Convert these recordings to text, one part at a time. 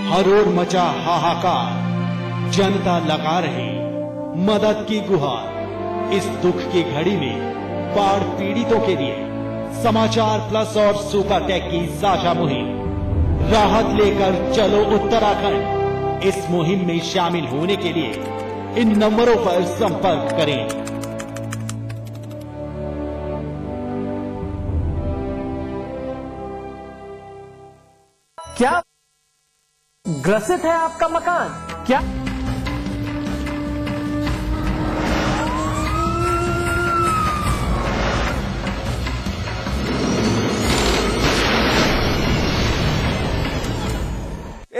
हर ओर मचा हाहाकार, जनता लगा रही मदद की गुहार। इस दुख की घड़ी में बाढ़ पीड़ितों के लिए समाचार प्लस और सुपर टेक की साझा मुहिम, राहत लेकर चलो उत्तराखंड। इस मुहिम में शामिल होने के लिए इन नंबरों पर संपर्क करें। क्या ग्रसित है आपका मकान? क्या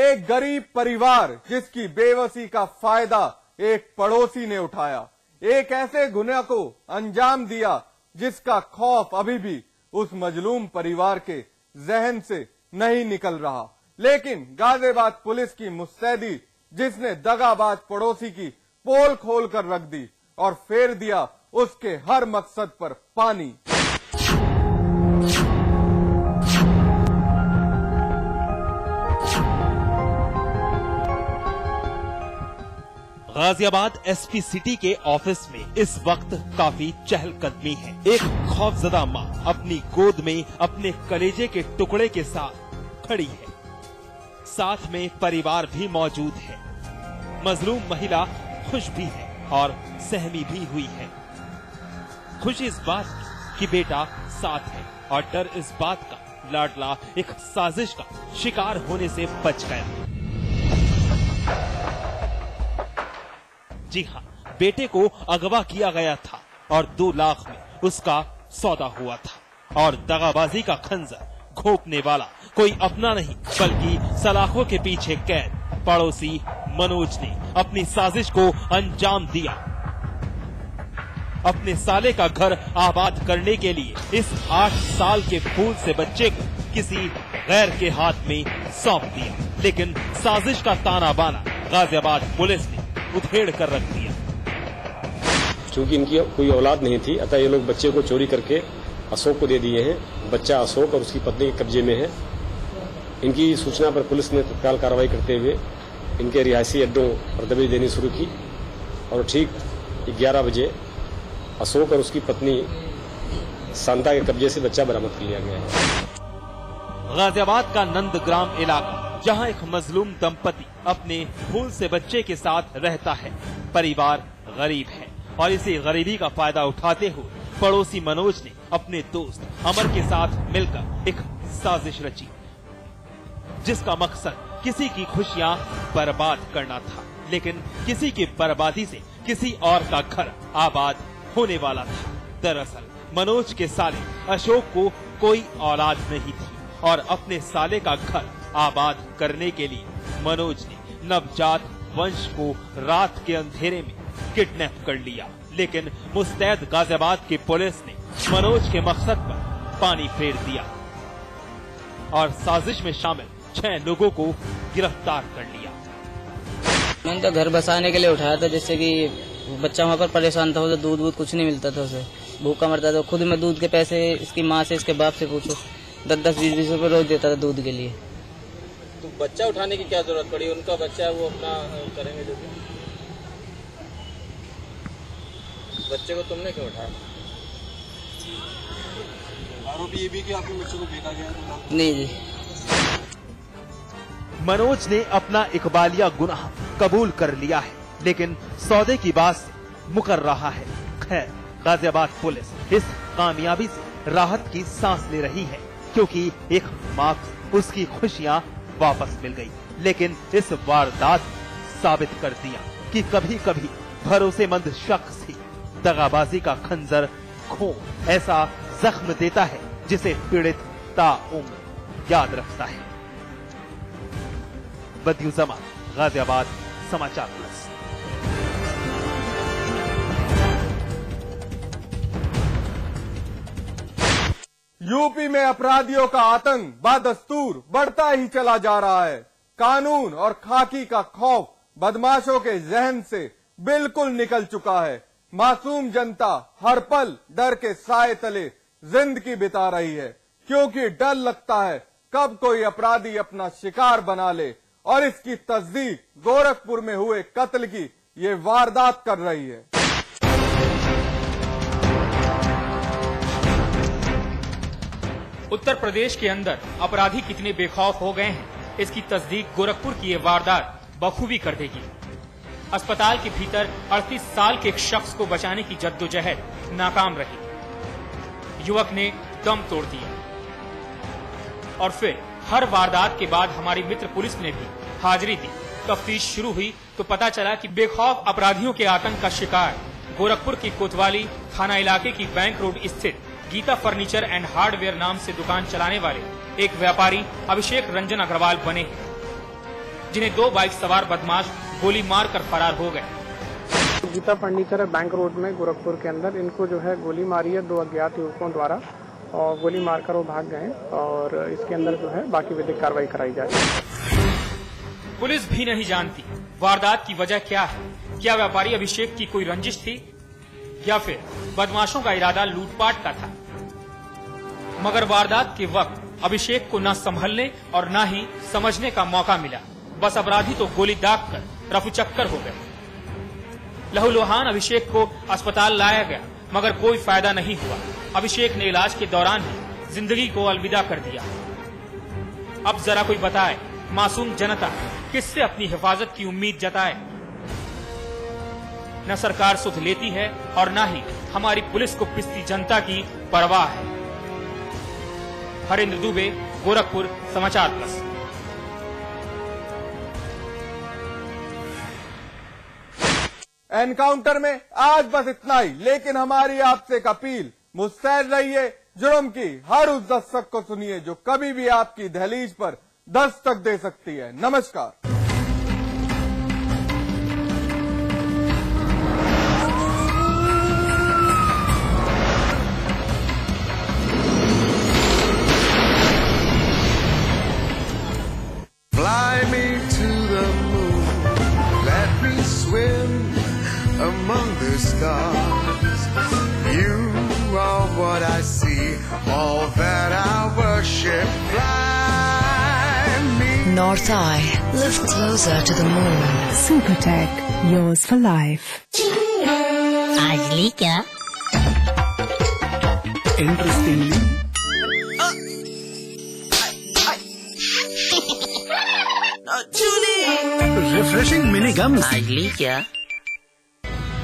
एक गरीब परिवार जिसकी बेबसी का फायदा एक पड़ोसी ने उठाया, एक ऐसे गुनाह को अंजाम दिया जिसका खौफ अभी भी उस मजलूम परिवार के जहन से नहीं निकल रहा। लेकिन गाजियाबाद पुलिस की मुस्तैदी जिसने दगाबाज पड़ोसी की पोल खोल कर रख दी और फेर दिया उसके हर मकसद पर पानी। गाजियाबाद एसपी सिटी के ऑफिस में इस वक्त काफी चहलकदमी है। एक खौफजदा माँ अपनी गोद में अपने कलेजे के टुकड़े के साथ खड़ी है, साथ में परिवार भी मौजूद है। मजलूम महिला खुश भी है और सहमी भी हुई है। खुशी इस बात की कि बेटा साथ है और डर इस बात का लाडला एक साजिश का शिकार होने से बच गया। जी हाँ, बेटे को अगवा किया गया था और 2 लाख में उसका सौदा हुआ था और दगाबाजी का खंजर घोंपने वाला कोई अपना नहीं बल्कि सलाखों के पीछे कैद पड़ोसी मनोज ने अपनी साजिश को अंजाम दिया। अपने साले का घर आबाद करने के लिए इस 8 साल के फूल से बच्चे को किसी गैर के हाथ में सौंप दिया। लेकिन साजिश का ताना बाना गाजियाबाद पुलिस ने उधेड़ कर रख दिया। चूंकि इनकी कोई औलाद नहीं थी, अतः ये लोग बच्चे को चोरी करके अशोक को दे दिए हैं। बच्चा अशोक और उसकी पत्नी के कब्जे में है। इनकी सूचना पर पुलिस ने तत्काल कार्रवाई करते हुए इनके रिहायशी अड्डों पर दबिश देनी शुरू की और ठीक 11 बजे अशोक और उसकी पत्नी शांता के कब्जे से बच्चा बरामद कर लिया गया है। गाजियाबाद का नंदग्राम इलाका, जहां एक मजलूम दंपति अपने फूल से बच्चे के साथ रहता है। परिवार गरीब है और इसी गरीबी का फायदा उठाते हुए पड़ोसी मनोज ने अपने दोस्त अमर के साथ मिलकर एक साजिश रची, जिसका मकसद किसी की खुशियां बर्बाद करना था। लेकिन किसी की बर्बादी से किसी और का घर आबाद होने वाला था। दरअसल मनोज के साले अशोक को कोई औलाद नहीं थी और अपने साले का घर आबाद करने के लिए मनोज ने नवजात वंश को रात के अंधेरे में किडनैप कर लिया। लेकिन मुस्तैद गाजियाबाद की पुलिस ने मनोज के मकसद पर पानी फेर दिया और साजिश में शामिल 6 लोगों को गिरफ्तार कर लिया। मैंने तो घर बसाने के लिए उठाया था, जिससे कि बच्चा वहाँ पर परेशान था। उसे दूध कुछ नहीं मिलता था, उसे भूखा मरता था। खुद में दूध के पैसे इसकी माँ से इसके बाप से पूछो, 10-10, 20-20 रुपए रोज देता था दूध के लिए। तो बच्चा उठाने की क्या जरूरत पड़ी? उनका बच्चा वो अपना करेंगे जो भी। बच्चे को तुमने क्यों उठाया? आरोप ये भी कि आपके बच्चे को फेंका गया है? नहीं जी। मनोज ने अपना इकबालिया गुनाह कबूल कर लिया है, लेकिन सौदे की बात से मुकर रहा है। खैर, गाजियाबाद पुलिस इस कामयाबी से राहत की सांस ले रही है, क्योंकि एक माँ को उसकी खुशियाँ वापस मिल गई। लेकिन इस वारदात साबित कर दिया कि कभी कभी भरोसेमंद शख्स ही दगाबाजी का खंजर खो ऐसा जख्म देता है जिसे पीड़ित ताउम्र याद रखता है। बदियुज़्ज़मा, गाजियाबाद समाचार प्लस। यूपी में अपराधियों का आतंक बदस्तूर बढ़ता ही चला जा रहा है। कानून और खाकी का खौफ बदमाशों के जहन से बिल्कुल निकल चुका है। मासूम जनता हर पल डर के साए तले जिंदगी बिता रही है, क्योंकि डर लगता है कब कोई अपराधी अपना शिकार बना ले और इसकी तस्दीक गोरखपुर में हुए कत्ल की ये वारदात कर रही है। उत्तर प्रदेश के अंदर अपराधी कितने बेखौफ हो गए हैं, इसकी तस्दीक गोरखपुर की ये वारदात बखूबी कर देगी। अस्पताल के भीतर 38 साल के एक शख्स को बचाने की जद्दोजहद नाकाम रही। युवक ने दम तोड़ दिया और फिर हर वारदात के बाद हमारी मित्र पुलिस ने भी हाजिरी दी। तफ्तीश शुरू हुई तो पता चला कि बेखौफ अपराधियों के आतंक का शिकार गोरखपुर की कोतवाली थाना इलाके की बैंक रोड स्थित गीता फर्नीचर एंड हार्डवेयर नाम से दुकान चलाने वाले एक व्यापारी अभिषेक रंजन अग्रवाल बने हैं, जिन्हें 2 बाइक सवार बदमाश गोली मारकर फरार हो गए। गीता फर्नीचर है बैंक रोड में गोरखपुर के अंदर, इनको जो है गोली मारी है 2 अज्ञात युवकों द्वारा और गोली मारकर वो भाग गए और इसके अंदर जो है बाकी विधिक कार्रवाई कराई जा रही है। पुलिस भी नहीं जानती वारदात की वजह क्या है। क्या व्यापारी अभिषेक की कोई रंजिश थी या फिर बदमाशों का इरादा लूटपाट का था। मगर वारदात के वक्त अभिषेक को न संभलने और न ही समझने का मौका मिला। बस अपराधी तो गोली दागकर रफूचक्कर हो गए। लहूलुहान अभिषेक को अस्पताल लाया गया मगर कोई फायदा नहीं हुआ। अभिषेक ने इलाज के दौरान ही जिंदगी को अलविदा कर दिया। अब जरा कोई बताए, मासूम जनता किससे अपनी हिफाजत की उम्मीद जताए। न सरकार सुध लेती है और न ही हमारी पुलिस को पिसती जनता की परवाह है। हरेंद्र दुबे, गोरखपुर, समाचार प्लस। एनकाउंटर में आज बस इतना ही, लेकिन हमारी आपसे एक अपील, मुस्तैद रहिए। जुर्म की हर उस दस्तक को सुनिए जो कभी भी आपकी दहलीज पर दस्तक दे सकती है। नमस्कार। Fly me to the moon, let me swim among the stars. You are what I see, all that I worship. Fly me. North Eye, live closer to the moon. Supertech, yours for life. आज ली क्या? Interestingly. Refreshing mini gums. आज ली क्या?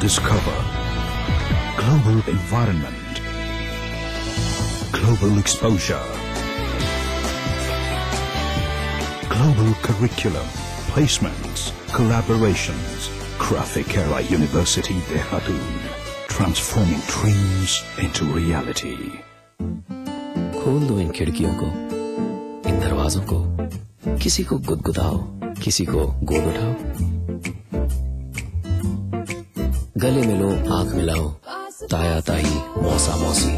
Discover global environment, global exposure, global curriculum, placements, collaborations. Graphic Era University, Dehradun, transforming dreams into reality. खोल दो इन खिड़कियों को, इन दरवाजों को, किसी को गुदगुदाओ, किसी को गोद उठाओ, गले मिलो, आंख मिलाओ, ताया ताई, मौसा मौसी,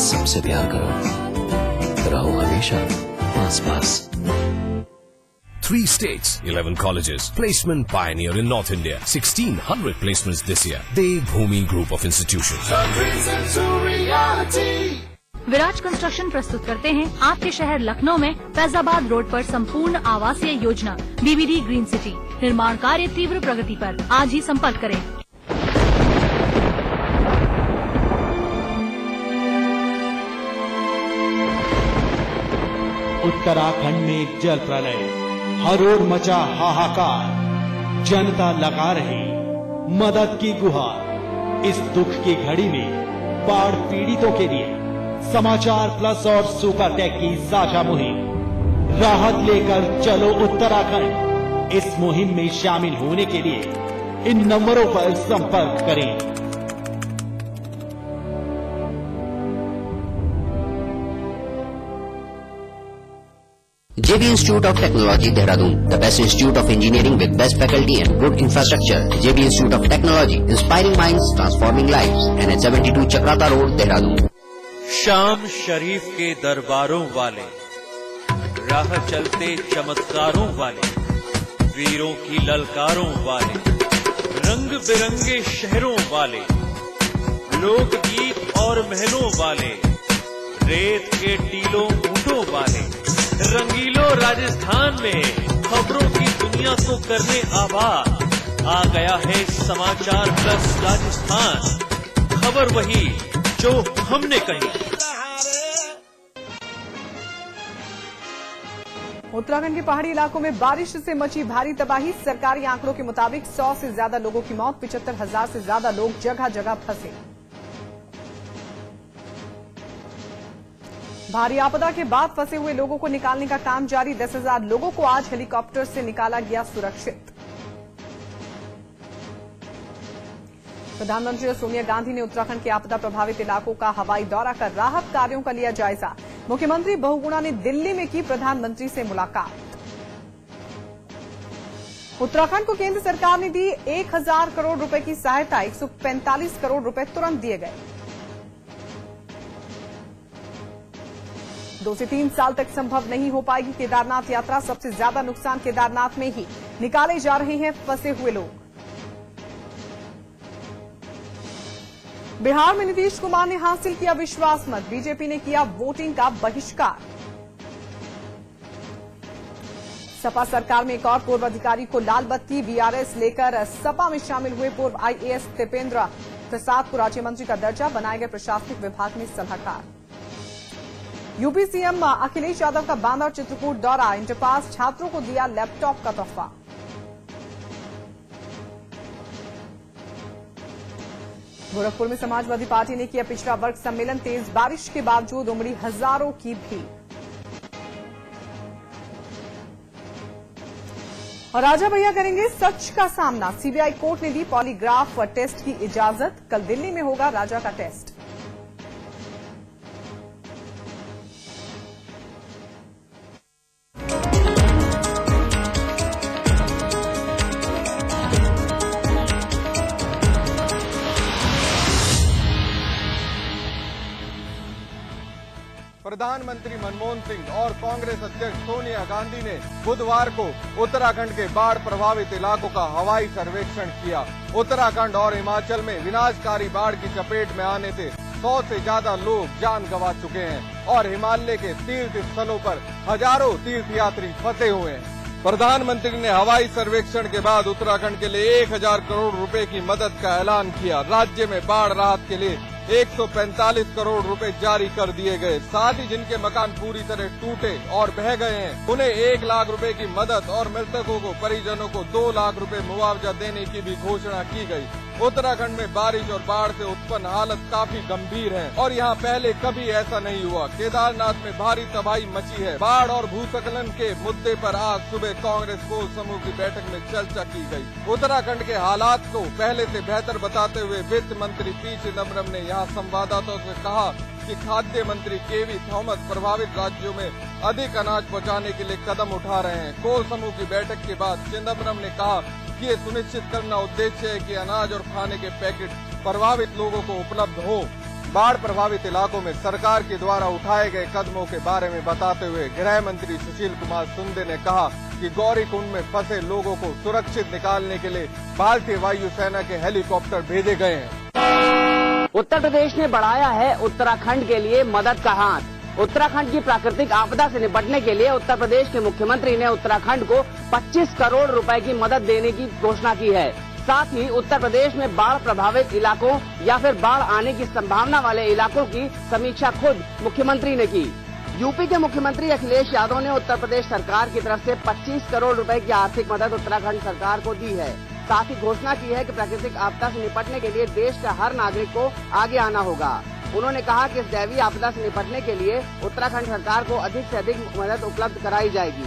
सबसे प्यार करो, रहो हमेशा पास पास। 3 states, 11 colleges. Placement pioneer in North India. 1,600 placements this year. Devbhoomi Group of Institutions. Viraj construction प्रस्तुत करते हैं आपके शहर लखनऊ में फैजाबाद रोड पर संपूर्ण आवासीय योजना BBD ग्रीन सिटी। निर्माण कार्य तीव्र प्रगति पर। आज ही संपर्क करें। उत्तराखंड में जल प्रलय, हर ओर मचा हाहाकार, जनता लगा रही मदद की गुहार। इस दुख की घड़ी में बाढ़ पीड़ितों के लिए समाचार प्लस और सुपरटेक की साझा मुहिम। राहत लेकर चलो उत्तराखंड। इस मुहिम में शामिल होने के लिए इन नंबरों पर संपर्क करें। JB Institute of Technology, Dehradun, the best institute of engineering with best faculty and good infrastructure. JB Institute of Technology, inspiring minds, transforming lives. NH72 Chakrata road, Dehradun. शाम शरीफ के दरबारों वाले, राह चलते चमत्कारों वाले, वीरों की ललकारों वाले, रंग बिरंगे शहरों वाले, लोकगीत और महलों वाले, रेत के टीलों ऊंटों वाले, रंगीलो राजस्थान में खबरों की दुनिया को करने आबाद। आ गया है समाचार प्लस राजस्थान, खबर वही जो हमने कही। उत्तराखंड के पहाड़ी इलाकों में बारिश से मची भारी तबाही। सरकारी आंकड़ों के मुताबिक 100 से ज्यादा लोगों की मौत, 75,000 से ज्यादा लोग जगह जगह फंसे। भारी आपदा के बाद फंसे हुए लोगों को निकालने का काम जारी। 10,000 लोगों को आज हेलीकॉप्टर से निकाला गया सुरक्षित। प्रधानमंत्री सोनिया गांधी ने उत्तराखंड के आपदा प्रभावित इलाकों का हवाई दौरा कर राहत कार्यों का लिया जायजा। मुख्यमंत्री बहुगुणा ने दिल्ली में की प्रधानमंत्री से मुलाकात। उत्तराखंड को केंद्र सरकार ने दी 1,000 करोड़ रुपए की सहायता। 145 करोड़ रुपए तुरंत दिए गए। 2 से 3 साल तक संभव नहीं हो पाएगी केदारनाथ यात्रा। सबसे ज्यादा नुकसान केदारनाथ में ही। निकाले जा रहे हैं फंसे हुए लोग। बिहार में नीतीश कुमार ने हासिल किया विश्वास मत। बीजेपी ने किया वोटिंग का बहिष्कार। सपा सरकार में एक और पूर्व अधिकारी को लाल बत्ती। वीआरएस लेकर सपा में शामिल हुए पूर्व आईएएस दीपेंद्र प्रसाद को राज्य मंत्री का दर्जा। बनाए गए प्रशासनिक विभाग में सलाहकार। यूपी सीएम अखिलेश यादव का बांदा और चित्रकूट दौरा। इंटरपास छात्रों को दिया लैपटॉप का तोहफा। गोरखपुर में समाजवादी पार्टी ने किया पिछड़ा वर्ग सम्मेलन। तेज बारिश के बावजूद उमड़ी हजारों की भीड़। और राजा भैया करेंगे सच का सामना। सीबीआई कोर्ट ने दी पॉलीग्राफ टेस्ट की इजाजत। कल दिल्ली में होगा राजा का टेस्ट। प्रधानमंत्री मनमोहन सिंह और कांग्रेस अध्यक्ष सोनिया गांधी ने बुधवार को उत्तराखंड के बाढ़ प्रभावित इलाकों का हवाई सर्वेक्षण किया। उत्तराखंड और हिमाचल में विनाशकारी बाढ़ की चपेट में आने से 100 से ज्यादा लोग जान गंवा चुके हैं और हिमालय के तीर्थ स्थलों पर हजारों तीर्थयात्री फंसे हुए हैं। प्रधानमंत्री ने हवाई सर्वेक्षण के बाद उत्तराखंड के लिए 1,000 करोड़ रुपए की मदद का ऐलान किया। राज्य में बाढ़ राहत के लिए 145 करोड़ रुपए जारी कर दिए गए। साथ ही जिनके मकान पूरी तरह टूटे और बह गए हैं उन्हें 1 लाख रुपए की मदद और मृतकों को परिजनों को 2 लाख रुपए मुआवजा देने की भी घोषणा की गई। उत्तराखंड में बारिश और बाढ़ से उत्पन्न हालत काफी गंभीर है और यहाँ पहले कभी ऐसा नहीं हुआ। केदारनाथ में भारी तबाही मची है। बाढ़ और भूस्खलन के मुद्दे पर आज सुबह कांग्रेस कोर समूह की बैठक में चर्चा की गई। उत्तराखंड के हालात को पहले से बेहतर बताते हुए वित्त मंत्री पी चिदम्बरम ने यहाँ संवाददाताओं से कहा कि खाद्य मंत्री केवी थॉमस प्रभावित राज्यों में अधिक अनाज पहुँचाने के लिए कदम उठा रहे हैं। कोर समूह की बैठक के बाद चिदम्बरम ने कहा कि ये सुनिश्चित करना उद्देश्य है कि अनाज और खाने के पैकेट प्रभावित लोगों को उपलब्ध हो। बाढ़ प्रभावित इलाकों में सरकार के द्वारा उठाए गए कदमों के बारे में बताते हुए गृह मंत्री सुशील कुमार सुंदे ने कहा कि गौरीकुंड में फंसे लोगों को सुरक्षित निकालने के लिए भारतीय वायुसेना के हेलीकॉप्टर भेजे गए हैं। उत्तर प्रदेश ने बढ़ाया है उत्तराखंड के लिए मदद का हाथ। उत्तराखंड की प्राकृतिक आपदा से निपटने के लिए उत्तर प्रदेश के मुख्यमंत्री ने उत्तराखंड को 25 करोड़ रुपए की मदद देने की घोषणा की है। साथ ही उत्तर प्रदेश में बाढ़ प्रभावित इलाकों या फिर बाढ़ आने की संभावना वाले इलाकों की समीक्षा खुद मुख्यमंत्री ने की। यूपी के मुख्यमंत्री अखिलेश यादव ने उत्तर प्रदेश सरकार की तरफ से 25 करोड़ रुपए की आर्थिक मदद उत्तराखंड सरकार को दी है। साथ ही घोषणा की है कि प्राकृतिक आपदा से निपटने के लिए देश का हर नागरिक को आगे आना होगा। उन्होंने कहा कि इस दैवीय आपदा से निपटने के लिए उत्तराखंड सरकार को अधिक से अधिक मदद उपलब्ध कराई जाएगी।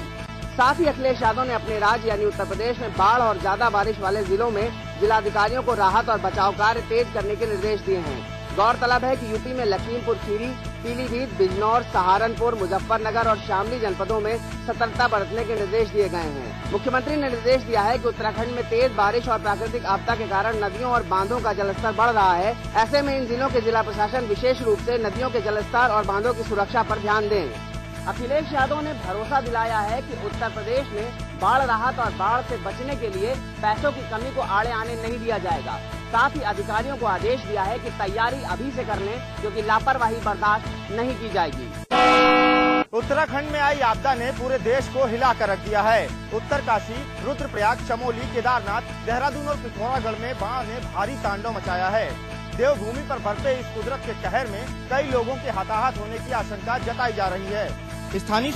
साथ ही अखिलेश यादव ने अपने राज्य यानी उत्तर प्रदेश में बाढ़ और ज्यादा बारिश वाले जिलों में जिलाधिकारियों को राहत और बचाव कार्य तेज करने के निर्देश दिए हैं। गौरतलब है कि यूपी में लखीमपुर खीरी, पीलीभीत, बिजनौर, सहारनपुर, मुजफ्फरनगर और शामली जनपदों में सतर्कता बरतने के निर्देश दिए गए हैं। मुख्यमंत्री ने निर्देश दिया है कि उत्तराखंड में तेज बारिश और प्राकृतिक आपदा के कारण नदियों और बांधों का जलस्तर बढ़ रहा है। ऐसे में इन जिलों के जिला प्रशासन विशेष रूप से नदियों के जलस्तर और बांधों की सुरक्षा पर ध्यान दें। अखिलेश यादव ने भरोसा दिलाया है कि उत्तर प्रदेश में बाढ़ राहत और बाढ़ से बचने के लिए पैसों की कमी को आड़े आने नहीं दिया जाएगा। साथ ही अधिकारियों को आदेश दिया है कि तैयारी अभी से कर लें क्योंकि लापरवाही बर्दाश्त नहीं की जाएगी। उत्तराखंड में आई आपदा ने पूरे देश को हिला कर रख दिया है। उत्तरकाशी, रुद्रप्रयाग, चमोली, केदारनाथ, देहरादून और पिथौरागढ़ में बाढ़ ने भारी तांडव मचाया है। देवभूमि पर बरसे इस कुदरत के कहर में कई लोगों के हताहत होने की आशंका जताई जा रही है। स्थानीय